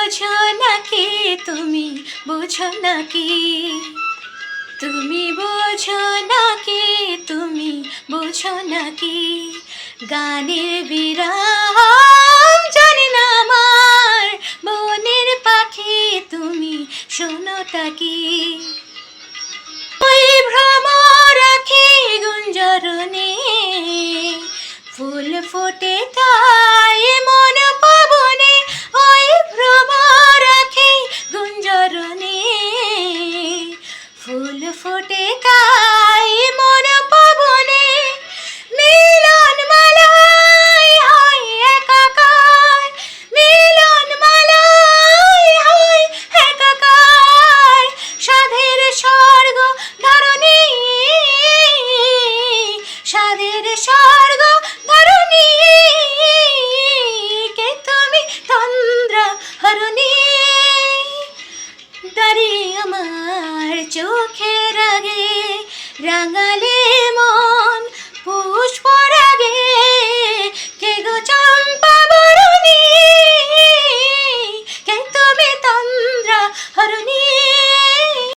বোঝো নাকি, তুমি বোঝো নাকি, তুমি বোঝো নাকি, তুমি বোঝো নাকি, গানের বিরাম জানি না আমার মনের পাখি, তুমি শোনোটা কি। ওই ভ্রমর আঁখি গুঞ্জরণে ফুল ফোটে তাই মন পবনে, ওই ভ্রমর আঁখি গুঞ্জরণে ফুল ফোটে তাই মন পবনে, মিলন মালাই হয় একাকার, মিলন মালাই হয় একাকার, সাধের স্বর্গ ধরণী, সাধের স্বর্গ ধরণী, কে তুমি তন্দ্র হরণী, দাঁড়িয়ে আমার চোখের আগে রাঙালে মন